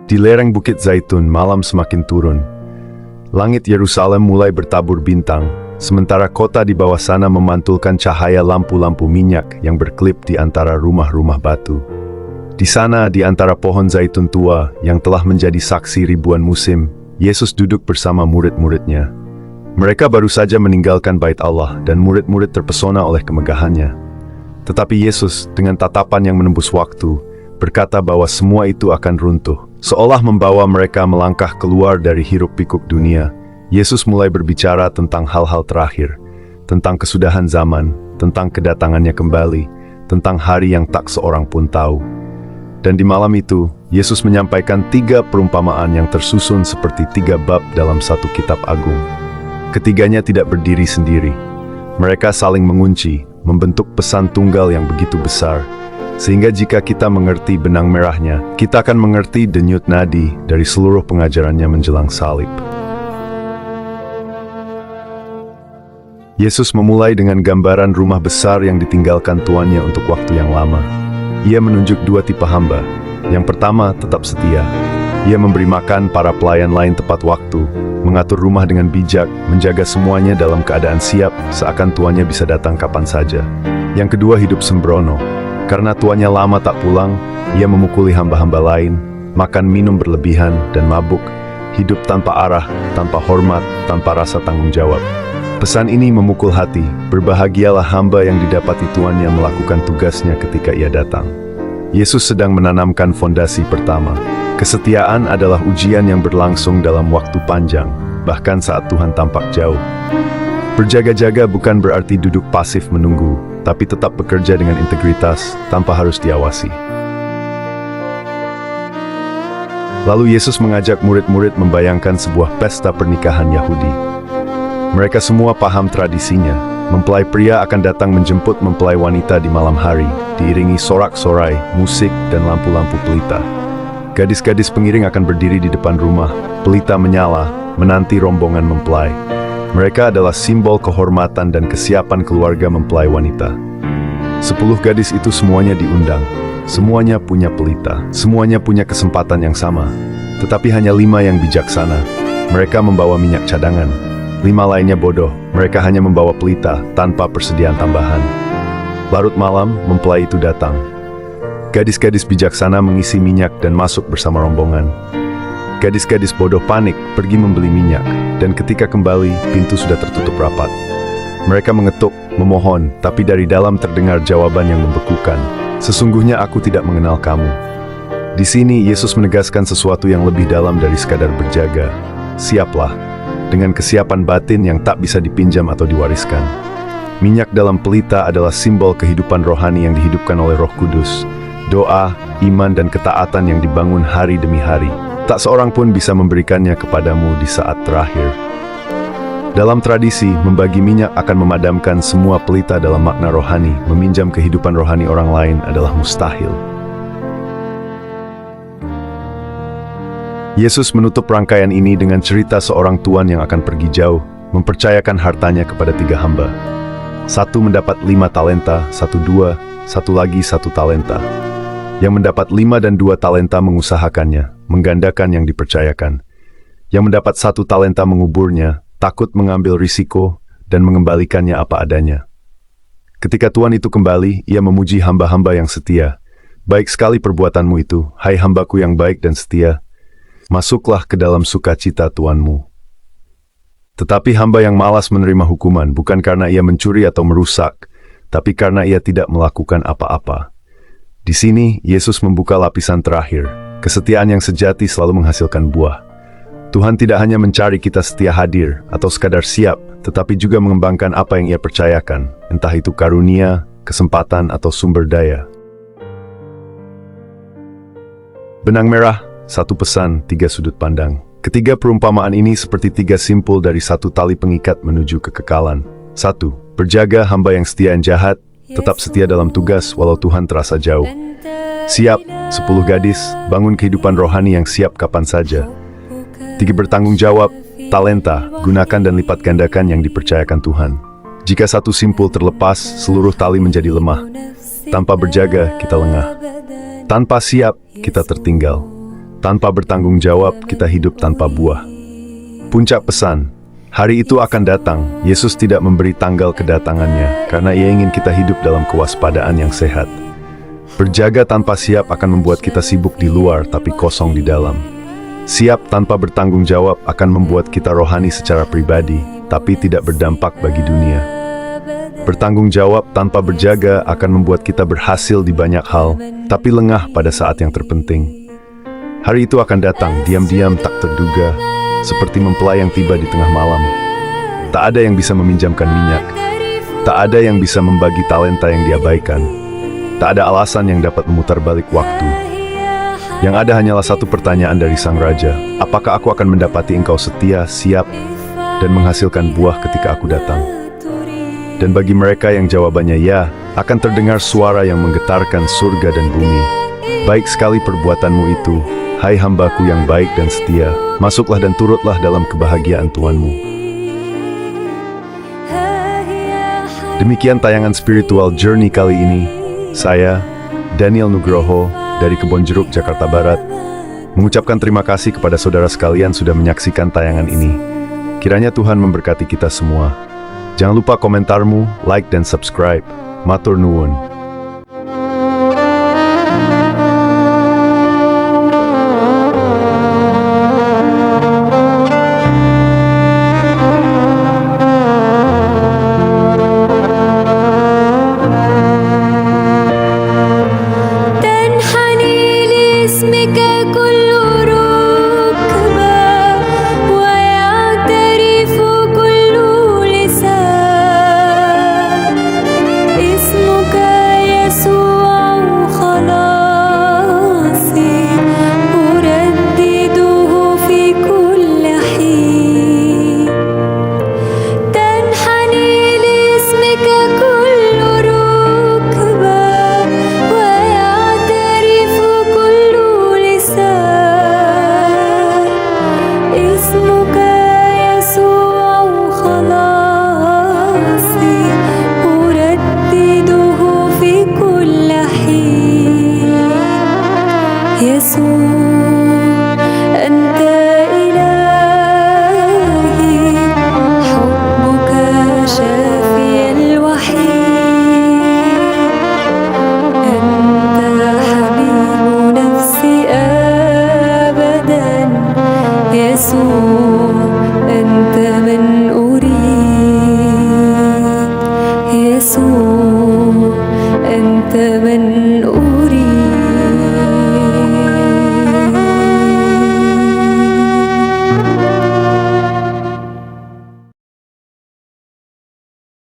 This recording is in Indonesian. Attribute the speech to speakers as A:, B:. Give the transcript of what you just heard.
A: Di lereng Bukit Zaitun, malam semakin turun. Langit Yerusalem mulai bertabur bintang, sementara kota di bawah sana memantulkan cahaya lampu-lampu minyak yang berkelip di antara rumah-rumah batu. Di sana, di antara pohon zaitun tua yang telah menjadi saksi ribuan musim, Yesus duduk bersama murid-muridnya. Mereka baru saja meninggalkan bait Allah dan murid-murid terpesona oleh kemegahannya. Tetapi Yesus, dengan tatapan yang menembus waktu, berkata bahwa semua itu akan runtuh. Seolah membawa mereka melangkah keluar dari hiruk-pikuk dunia, Yesus mulai berbicara tentang hal-hal terakhir, tentang kesudahan zaman, tentang kedatangannya kembali, tentang hari yang tak seorang pun tahu. Dan di malam itu, Yesus menyampaikan 3 perumpamaan yang tersusun seperti 3 bab dalam satu kitab agung. Ketiganya tidak berdiri sendiri. Mereka saling mengunci, membentuk pesan tunggal yang begitu besar, sehingga jika kita mengerti benang merahnya, kita akan mengerti denyut nadi dari seluruh pengajarannya menjelang salib. Yesus memulai dengan gambaran rumah besar yang ditinggalkan tuannya untuk waktu yang lama. Ia menunjuk 2 tipe hamba. Yang pertama, tetap setia. Ia memberi makan para pelayan lain tepat waktu, mengatur rumah dengan bijak, menjaga semuanya dalam keadaan siap, seakan tuannya bisa datang kapan saja. Yang kedua, hidup sembrono. Karena tuannya lama tak pulang, ia memukuli hamba-hamba lain, makan minum berlebihan dan mabuk, hidup tanpa arah, tanpa hormat, tanpa rasa tanggung jawab. Pesan ini memukul hati, berbahagialah hamba yang didapati tuannya melakukan tugasnya ketika ia datang. Yesus sedang menanamkan fondasi pertama. Kesetiaan adalah ujian yang berlangsung dalam waktu panjang, bahkan saat Tuhan tampak jauh. Berjaga-jaga bukan berarti duduk pasif menunggu, tapi tetap bekerja dengan integritas tanpa harus diawasi. Lalu Yesus mengajak murid-murid membayangkan sebuah pesta pernikahan Yahudi. Mereka semua paham tradisinya. Mempelai pria akan datang menjemput mempelai wanita di malam hari, diiringi sorak-sorai, musik, dan lampu-lampu pelita. Gadis-gadis pengiring akan berdiri di depan rumah, pelita menyala, menanti rombongan mempelai. Mereka adalah simbol kehormatan dan kesiapan keluarga mempelai wanita. 10 gadis itu semuanya diundang. Semuanya punya pelita. Semuanya punya kesempatan yang sama. Tetapi hanya 5 yang bijaksana. Mereka membawa minyak cadangan. 5 lainnya bodoh. Mereka hanya membawa pelita tanpa persediaan tambahan. Larut malam, mempelai itu datang. Gadis-gadis bijaksana mengisi minyak dan masuk bersama rombongan. Gadis-gadis bodoh panik, pergi membeli minyak, dan ketika kembali, pintu sudah tertutup rapat. Mereka mengetuk, memohon, tapi dari dalam terdengar jawaban yang membekukan. Sesungguhnya aku tidak mengenal kamu. Di sini, Yesus menegaskan sesuatu yang lebih dalam dari sekadar berjaga. Siaplah, dengan kesiapan batin yang tak bisa dipinjam atau diwariskan. Minyak dalam pelita adalah simbol kehidupan rohani yang dihidupkan oleh Roh Kudus. Doa, iman, dan ketaatan yang dibangun hari demi hari. Tak seorang pun bisa memberikannya kepadamu di saat terakhir. Dalam tradisi, membagi minyak akan memadamkan semua pelita dalam makna rohani. Meminjam kehidupan rohani orang lain adalah mustahil. Yesus menutup rangkaian ini dengan cerita seorang tuan yang akan pergi jauh, mempercayakan hartanya kepada 3 hamba. 1 mendapat 5 talenta, 1 2, 1 lagi 1 talenta. Yang mendapat 5 dan 2 talenta mengusahakannya, menggandakan yang dipercayakan. Yang mendapat 1 talenta menguburnya, takut mengambil risiko, dan mengembalikannya apa adanya. Ketika tuan itu kembali, ia memuji hamba-hamba yang setia. Baik sekali perbuatanmu itu, hai hambaku yang baik dan setia. Masuklah ke dalam sukacita tuanmu. Tetapi hamba yang malas menerima hukuman bukan karena ia mencuri atau merusak, tapi karena ia tidak melakukan apa-apa. Di sini, Yesus membuka lapisan terakhir. Kesetiaan yang sejati selalu menghasilkan buah. Tuhan tidak hanya mencari kita setia hadir atau sekadar siap, tetapi juga mengembangkan apa yang ia percayakan, entah itu karunia, kesempatan, atau sumber daya. Benang merah, 1 pesan, 3 sudut pandang. Ketiga perumpamaan ini seperti 3 simpul dari 1 tali pengikat menuju kekekalan. 1. Berjaga hamba yang setia dan jahat, tetap setia dalam tugas walau Tuhan terasa jauh. Siap, 10 gadis, bangun kehidupan rohani yang siap kapan saja. 3. Bertanggung jawab, talenta, gunakan dan lipat gandakan yang dipercayakan Tuhan. Jika 1 simpul terlepas, seluruh tali menjadi lemah. Tanpa berjaga, kita lengah. Tanpa siap, kita tertinggal. Tanpa bertanggung jawab, kita hidup tanpa buah. Puncak pesan, hari itu akan datang. Yesus tidak memberi tanggal kedatangannya, karena Ia ingin kita hidup dalam kewaspadaan yang sehat. Berjaga tanpa siap akan membuat kita sibuk di luar, tapi kosong di dalam. Siap tanpa bertanggung jawab akan membuat kita rohani secara pribadi, tapi tidak berdampak bagi dunia. Bertanggung jawab tanpa berjaga akan membuat kita berhasil di banyak hal, tapi lengah pada saat yang terpenting. Hari itu akan datang, diam-diam tak terduga, seperti mempelai yang tiba di tengah malam. Tak ada yang bisa meminjamkan minyak, tak ada yang bisa membagi talenta yang diabaikan, tak ada alasan yang dapat memutar balik waktu. Yang ada hanyalah satu pertanyaan dari sang raja, apakah aku akan mendapati engkau setia, siap, dan menghasilkan buah ketika aku datang? Dan bagi mereka yang jawabannya ya, akan terdengar suara yang menggetarkan surga dan bumi. Baik sekali perbuatanmu itu, hai hambaku yang baik dan setia, masuklah dan turutlah dalam kebahagiaan Tuanmu. Demikian tayangan Spiritual Journey kali ini. Saya, Daniel Nugroho, dari Kebon Jeruk, Jakarta Barat, mengucapkan terima kasih kepada saudara sekalian sudah menyaksikan tayangan ini. Kiranya Tuhan memberkati kita semua. Jangan lupa komentarmu, like dan subscribe. Matur nuwun.